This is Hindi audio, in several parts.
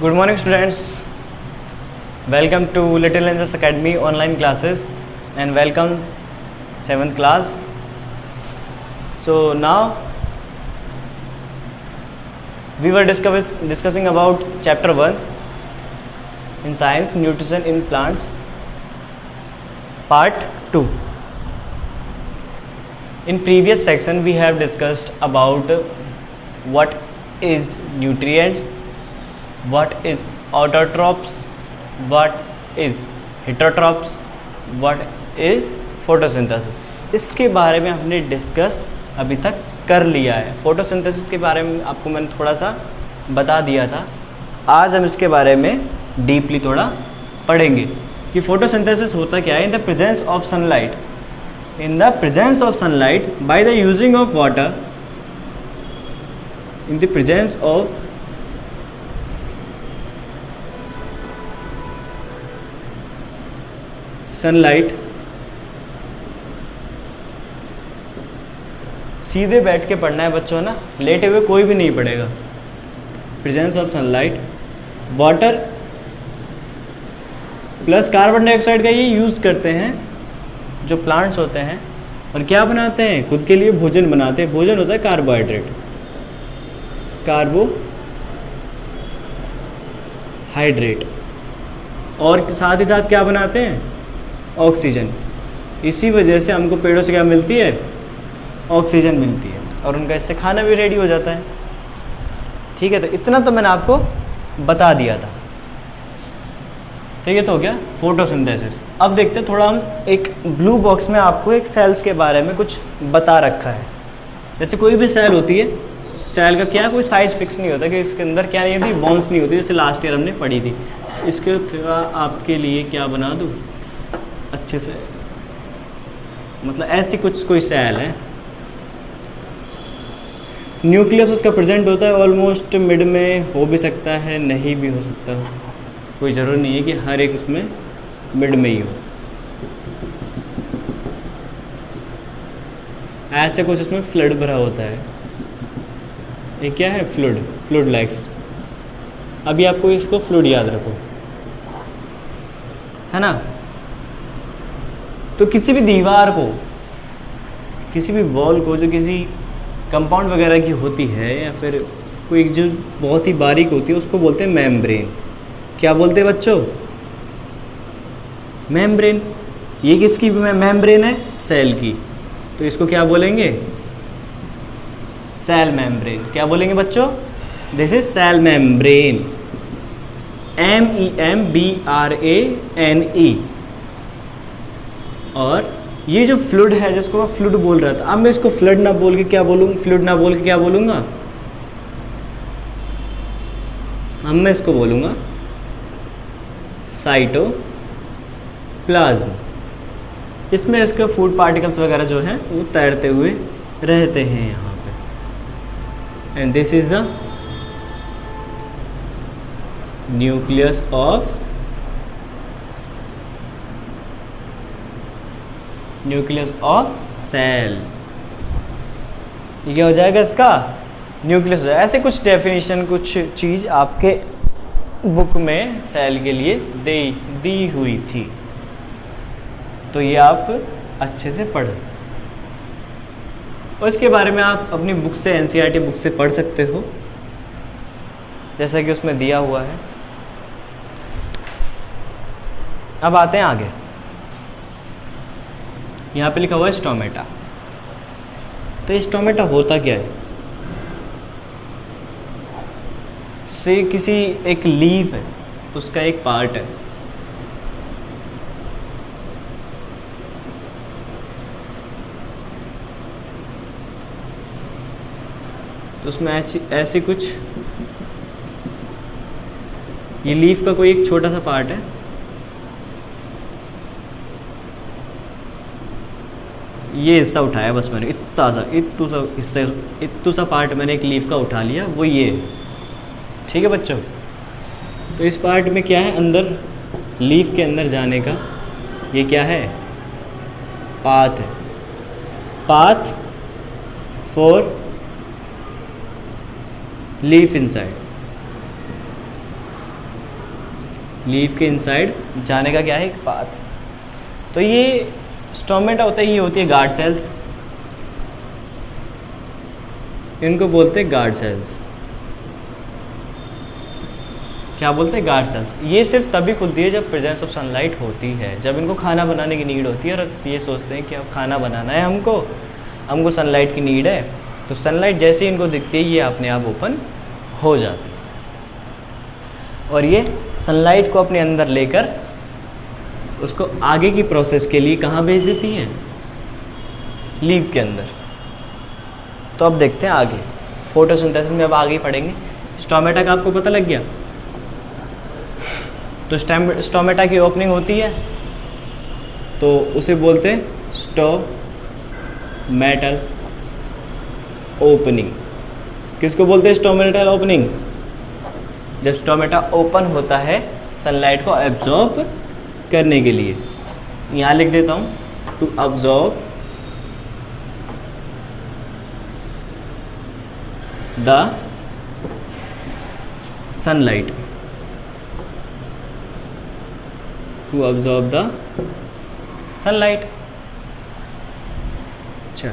Good morning, students. Welcome to Little Angels Academy online classes and welcome 7th class. So now we were discussing about chapter 1 in science, nutrition in plants, part 2. In previous section we have discussed about what is nutrients, what is autotrophs, what is heterotrophs, what is photosynthesis. इसके बारे में हमने डिस्कस अभी तक कर लिया है। फोटोसिंथेसिस के बारे में आपको मैंने थोड़ा सा बता दिया था। आज हम इसके बारे में डीपली थोड़ा पढ़ेंगे कि फोटोसिंथेसिस होता क्या है। In the presence of sunlight, in the presence of sunlight by the using of water, in the presence of sunlight, सीधे बैठ के पढ़ना है बच्चों ना, लेटे हुए कोई भी नहीं पढ़ेगा। Presence of sunlight, water plus carbon dioxide का ये यूज़ करते हैं जो प्लांट्स होते हैं, और क्या बनाते हैं, खुद के लिए भोजन बनाते हैं। भोजन होता है कार्बोहाइड्रेट, कार्बोहाइड्रेट, और साथ ही साथ क्या बनाते हैं, ऑक्सीजन। इसी वजह से हमको पेड़ों से क्या मिलती है, ऑक्सीजन मिलती है, और उनका इससे खाना भी रेडी हो जाता है। ठीक है, तो इतना तो मैंने आपको बता दिया था। ठीक है, तो हो गया फोटोसिंथेसिस। अब देखते हैं थोड़ा हम एक ब्लू बॉक्स में आपको एक सेल्स के बारे में कुछ बता रखा है। जैसे कोई भी सेल होती है, सेल का क्या कोई साइज फिक्स नहीं होता कि इसके अंदर क्या नहीं होती, बॉन्स नहीं होती, जैसे लास्ट ईयर हमने पढ़ी थी। इसके थोड़ा आपके लिए क्या बना दूँ अच्छे से, मतलब ऐसी कुछ कोई सेल है। न्यूक्लियस उसका प्रेजेंट होता है ऑलमोस्ट मिड में, हो भी सकता है नहीं भी हो सकता, कोई ज़रूर नहीं है कि हर एक उसमें मिड में ही हो। ऐसे कुछ उसमें फ्लूइड भरा होता है। ये क्या है, फ्लूइड, फ्लूइड लाइक्स। अभी आपको इसको फ्लूइड याद रखो, है ना। तो किसी भी दीवार को, किसी भी वॉल को जो किसी कंपाउंड वगैरह की होती है, या फिर कोई जो बहुत ही बारीक होती है, उसको बोलते हैं मेम्ब्रेन। क्या बोलते हैं बच्चों, मेम्ब्रेन। ये किसकी मेम्ब्रेन है, सेल की, तो इसको क्या बोलेंगे, सेल मेम्ब्रेन। क्या बोलेंगे बच्चों, this is cell membrane, MEMBRANE। और ये जो फ्लूइड है, जिसको मैं फ्लूइड बोल रहा था, अब मैं इसको फ्लूइड ना बोल के क्या बोलूँगा, फ्लूइड ना बोल के क्या बोलूँगा, अब मैं इसको बोलूँगा साइटोप्लाज्म। इसमें इसके फूड पार्टिकल्स वगैरह जो हैं वो तैरते हुए रहते हैं यहाँ पे। And this is the nucleus of cell. ये क्या हो जाएगा, इसका न्यूक्लियस हो जाएगा। ऐसे कुछ डेफिनेशन, कुछ चीज़ आपके बुक में सेल के लिए दी हुई थी, तो ये आप अच्छे से पढ़ो। और इसके बारे में आप अपनी बुक से, NCERT बुक से पढ़ सकते हो, जैसा कि उसमें दिया हुआ है। अब आते हैं आगे। यहाँ पे लिखा हुआ है स्टोमेटा। तो स्टोमेटा होता क्या है, से किसी एक लीफ है, उसका एक पार्ट है। तो उसमें ऐसी कुछ, ये लीफ का कोई एक छोटा सा पार्ट है, ये हिस्सा उठाया बस मैंने, इतना सा पार्ट मैंने एक लीफ का उठा लिया, वो ये। ठीक है बच्चों, तो इस पार्ट में क्या है, अंदर लीफ के अंदर जाने का ये क्या है, पाथ है, path for leaf inside. Leaf के इनसाइड जाने का क्या है, एक पाथ। तो ये स्टोमेटा होता है, ये होती है गार्ड सेल्स, इनको बोलते हैं गार्ड सेल्स। क्या बोलते हैं, गार्ड सेल्स। ये सिर्फ तभी खुलती है जब प्रेजेंस ऑफ सनलाइट होती है, जब इनको खाना बनाने की नीड होती है और ये सोचते हैं कि अब खाना बनाना है हमको सनलाइट की नीड है, तो सनलाइट जैसे ही इनको दिखती है ये अपने आप ओपन हो जाती है और ये सनलाइट को अपने अंदर लेकर उसको आगे की प्रोसेस के लिए कहाँ भेज देती हैं, लीफ के अंदर। तो अब देखते हैं आगे फोटोसिंथेसिस में, अब आगे पढ़ेंगे। स्टोमेटा का आपको पता लग गया। तो स्टोमेटा की ओपनिंग होती है तो उसे बोलते हैं स्टोमेटल ओपनिंग। किसको बोलते हैं स्टोमेटल ओपनिंग? जब स्टोमेटा ओपन होता है सनलाइट को एब्जॉर्ब करने के लिए। यहाँ लिख देता हूँ, to absorb the sunlight, to absorb the sunlight. अच्छा,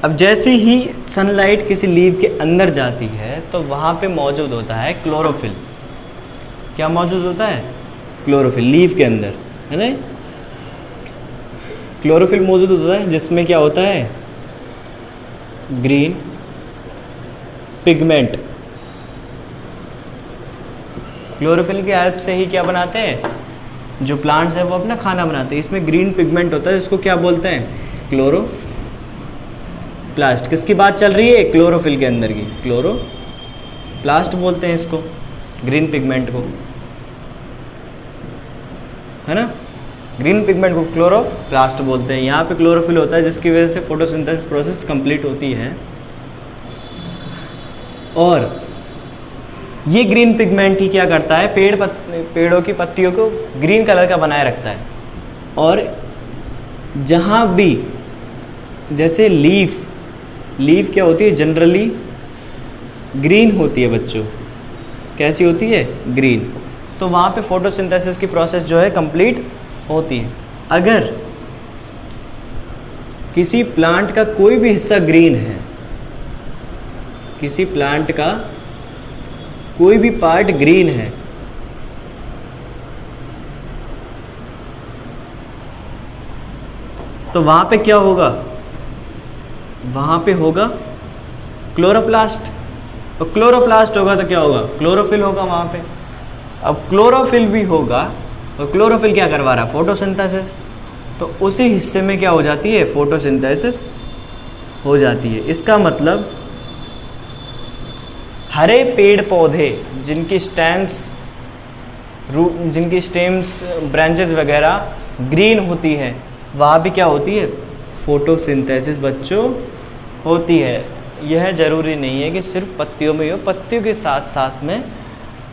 अब जैसे ही सनलाइट किसी लीफ के अंदर जाती है तो वहाँ पे मौजूद होता है क्लोरोफिल। क्या मौजूद होता है? क्लोरोफिल लीफ के अंदर, है ना। क्लोरोफिल मौजूद होता है जिसमें क्या होता है, ग्रीन पिगमेंट। क्लोरोफिल की हेल्प से ही क्या बनाते हैं, जो प्लांट्स है वो अपना खाना बनाते हैं। इसमें ग्रीन पिगमेंट होता है, इसको क्या बोलते हैं, क्लोरोप्लास्ट। किसकी बात चल रही है? क्लोरोफिल के अंदर की, क्लोरोप्लास्ट बोलते हैं इसको, ग्रीन पिगमेंट को, है ना। ग्रीन पिगमेंट को क्लोरोप्लास्ट बोलते हैं। यहाँ पे क्लोरोफिल होता है जिसकी वजह से फोटोसिंथेसिस प्रोसेस कंप्लीट होती है और ये ग्रीन पिगमेंट ही क्या करता है, पेड़ों की पत्तियों को ग्रीन कलर का बनाए रखता है। और जहाँ भी जैसे लीफ क्या होती है, जनरली ग्रीन होती है बच्चों। कैसी होती है? ग्रीन। तो वहाँ पे फोटोसिंथेसिस की प्रोसेस जो है कंप्लीट होती है। अगर किसी प्लांट का कोई भी हिस्सा ग्रीन है, किसी प्लांट का कोई भी पार्ट ग्रीन है, तो वहां पे क्या होगा, वहां पे होगा क्लोरोप्लास्ट। और क्लोरोप्लास्ट होगा तो क्या होगा, क्लोरोफिल होगा वहां पे। अब क्लोरोफिल भी होगा और क्लोरोफिल क्या करवा रहा है, फोटोसिंथेसिस। तो उसी हिस्से में क्या हो जाती है, फोटोसिंथेसिस हो जाती है। इसका मतलब हरे पेड़ पौधे जिनकी स्टेम्स ब्रांचेस वगैरह ग्रीन होती है, वहाँ भी क्या होती है, फोटोसिंथेसिस बच्चों होती है। यह ज़रूरी नहीं है कि सिर्फ पत्तियों में ही हो, पत्तियों के साथ साथ में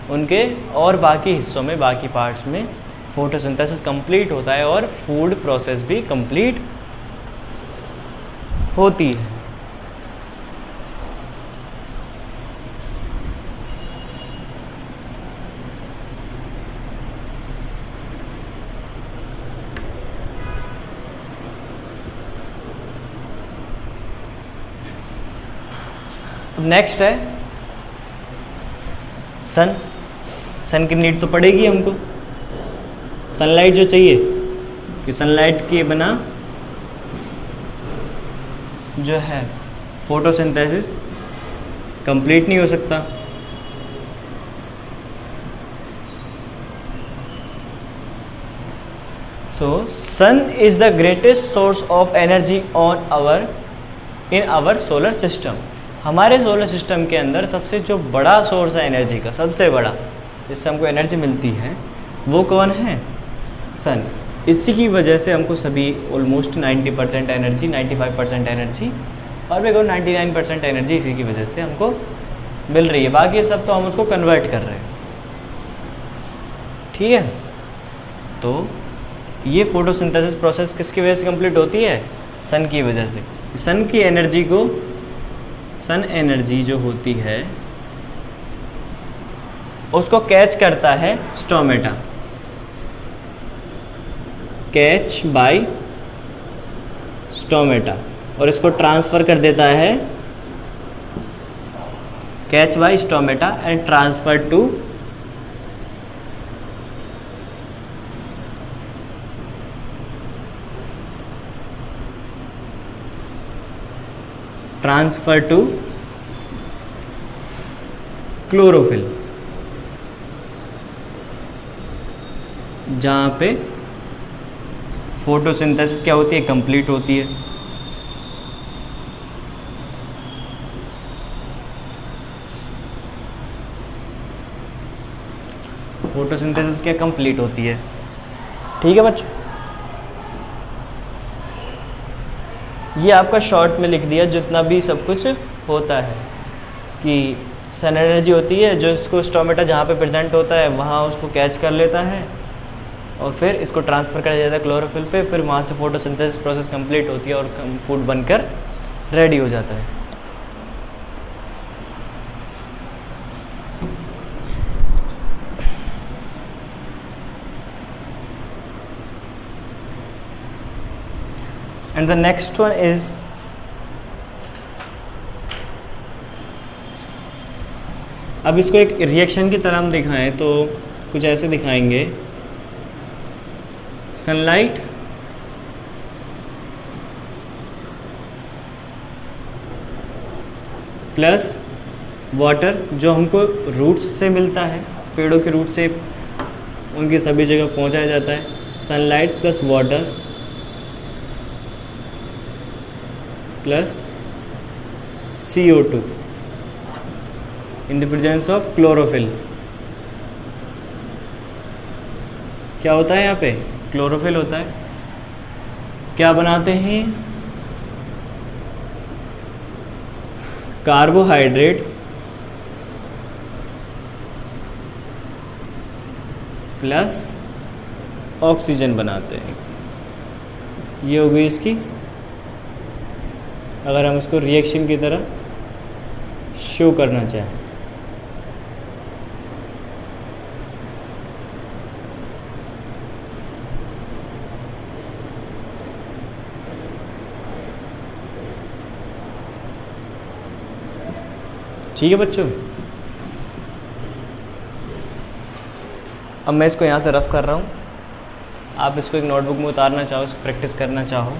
उनके और बाकी हिस्सों में, बाकी पार्ट्स में फोटोसिंथेसिस कंप्लीट होता है और फूड प्रोसेस भी कंप्लीट होती है। नेक्स्ट है सन की नीड तो पड़ेगी हमको, सनलाइट जो चाहिए, कि सनलाइट के बिना जो है फोटोसिंथेसिस कंप्लीट नहीं हो सकता। So sun is the greatest source of energy in our solar system. हमारे सोलर सिस्टम के अंदर सबसे जो बड़ा सोर्स है एनर्जी का, सबसे बड़ा जिससे हमको एनर्जी मिलती है, वो कौन है, सन। इसी की वजह से हमको सभी ऑलमोस्ट 90% एनर्जी, 95% एनर्जी और मैं कहूँ 99% एनर्जी इसी की वजह से हमको मिल रही है। बाकी सब तो हम उसको कन्वर्ट कर रहे हैं, ठीक है। तो ये फोटोसिंथेसिस प्रोसेस किसकी वजह से कंप्लीट होती है, सन की वजह से। सन की एनर्जी को, सन एनर्जी जो होती है उसको कैच करता है स्टोमेटा, कैच बाय स्टोमेटा, और इसको ट्रांसफ़र कर देता है, catch by stomata and transfer to chlorophyll, जहाँ पे फोटोसिंथेसिस क्या होती है, कंप्लीट होती है। फोटोसिंथेसिस क्या कंप्लीट होती है। ठीक है बच्चों, ये आपका शॉर्ट में लिख दिया जितना भी सब कुछ होता है कि सन एनर्जी होती है जो इसको स्टोमेटा जहाँ पे प्रेजेंट होता है वहाँ उसको कैच कर लेता है और फिर इसको ट्रांसफ़र कर देता है क्लोरोफिल पे, फिर वहाँ से फोटोसिंथेसिस प्रोसेस कंप्लीट होती है और फूड बनकर रेडी हो जाता है। And the next one is अब इसको एक रिएक्शन की तरह हम दिखाएं तो कुछ ऐसे दिखाएंगे। सनलाइट प्लस वाटर जो हमको रूट्स से मिलता है, पेड़ों के रूट से उनकी सभी जगह पहुंचाया जाता है। Sunlight plus water plus CO2 in the presence of chlorophyll. क्या होता है यहाँ पे, क्लोरोफिल होता है। क्या बनाते हैं, कार्बोहाइड्रेट प्लस ऑक्सीजन बनाते हैं। ये हो गई इसकी, अगर हम इसको रिएक्शन की तरह शो करना चाहें। ठीक है बच्चों, अब मैं इसको यहाँ से रफ कर रहा हूँ, आप इसको एक नोटबुक में उतारना चाहो, इसको प्रैक्टिस करना चाहो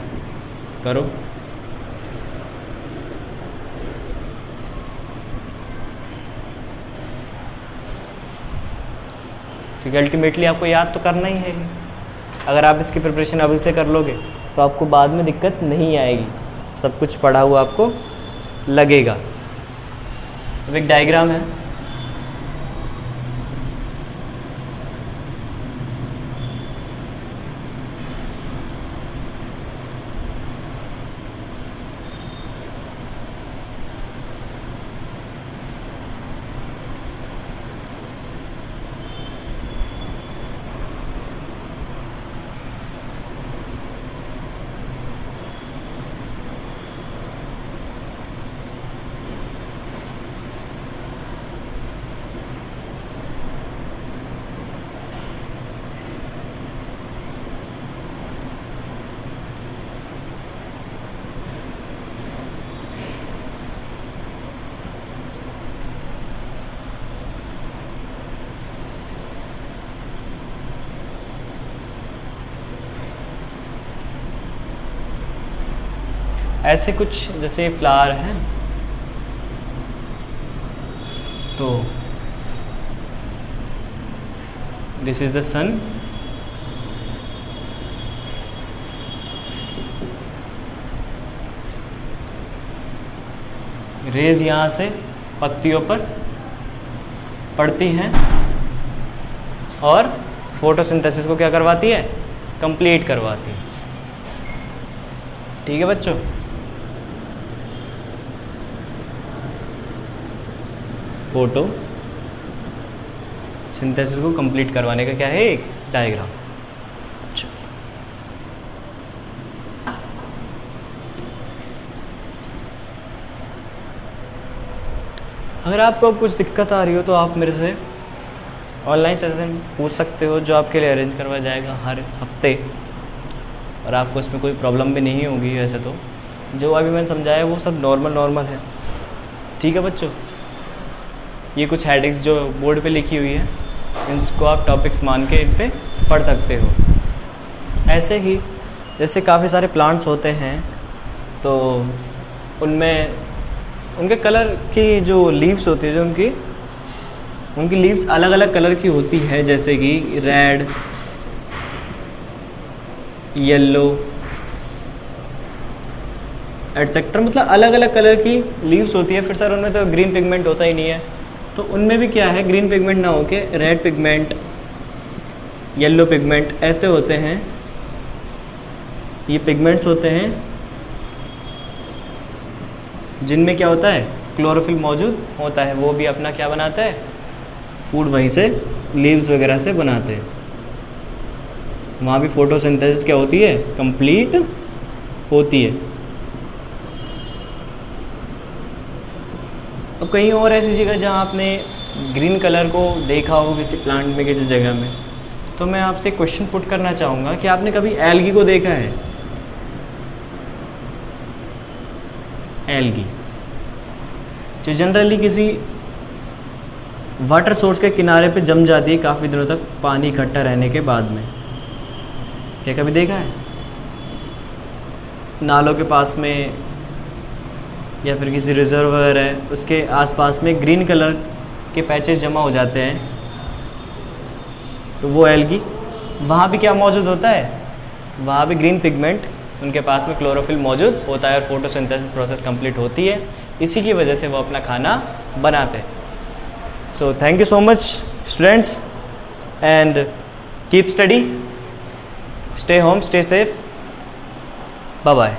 करो। क्योंकि अल्टीमेटली आपको याद तो करना ही है। अगर आप इसकी प्रिपरेशन अभी से कर लोगे तो आपको बाद में दिक्कत नहीं आएगी, सब कुछ पढ़ा हुआ आपको लगेगा। अब एक डायग्राम है, ऐसे कुछ जैसे फ्लावर हैं तो this is the sun, rays यहाँ से पत्तियों पर पड़ती हैं और फोटोसिंथेसिस को क्या करवाती है, कंप्लीट करवाती है। ठीक है बच्चों, फोटो सिंथेसिस को कंप्लीट करवाने का क्या है, एक डायग्राम। अगर आपको कुछ दिक्कत आ रही हो तो आप मेरे से ऑनलाइन सेशन पूछ सकते हो, जो आपके लिए अरेंज करवाया जाएगा हर हफ्ते, और आपको इसमें कोई प्रॉब्लम भी नहीं होगी। वैसे तो जो अभी मैंने समझाया वो सब नॉर्मल है। ठीक है बच्चों, ये कुछ हेडिंग्स जो बोर्ड पे लिखी हुई है, इसको आप टॉपिक्स मान के इन पे पढ़ सकते हो। ऐसे ही जैसे काफ़ी सारे प्लांट्स होते हैं, तो उनमें उनके कलर की जो लीव्स होती है, जो उनकी लीव्स अलग अलग कलर की होती है, जैसे कि रेड, येलो एटसेट्रा, मतलब अलग अलग कलर की लीव्स होती है। फिर सर उनमें तो ग्रीन पिगमेंट होता ही नहीं है, तो उनमें भी क्या है, ग्रीन पिगमेंट ना होके रेड पिगमेंट, येलो पिगमेंट ऐसे होते हैं। ये पिगमेंट्स होते हैं जिनमें क्या होता है, क्लोरोफिल मौजूद होता है। वो भी अपना क्या बनाता है, फूड वहीं से लीव्स वगैरह से बनाते हैं। वहाँ भी फोटोसिंथेसिस क्या होती है, कंप्लीट होती है। अब कहीं और ऐसी जगह जहाँ आपने ग्रीन कलर को देखा हो किसी प्लांट में, किसी जगह में, तो मैं आपसे क्वेश्चन पुट करना चाहूँगा कि आपने कभी एल्गी को देखा है? एल्गी जो जनरली किसी वाटर सोर्स के किनारे पे जम जाती है काफ़ी दिनों तक पानी इकट्ठा रहने के बाद में, क्या कभी देखा है? नालों के पास में या फिर किसी रिजर्वर है उसके आसपास में ग्रीन कलर के पैचेस जमा हो जाते हैं, तो वो एल्गी, वहाँ भी क्या मौजूद होता है, वहाँ भी ग्रीन पिगमेंट, उनके पास में क्लोरोफिल मौजूद होता है और फोटोसिंथेसिस प्रोसेस कंप्लीट होती है। इसी की वजह से वो अपना खाना बनाते हैं। So thank you so much students, and keep study, stay home, stay safe, bye bye.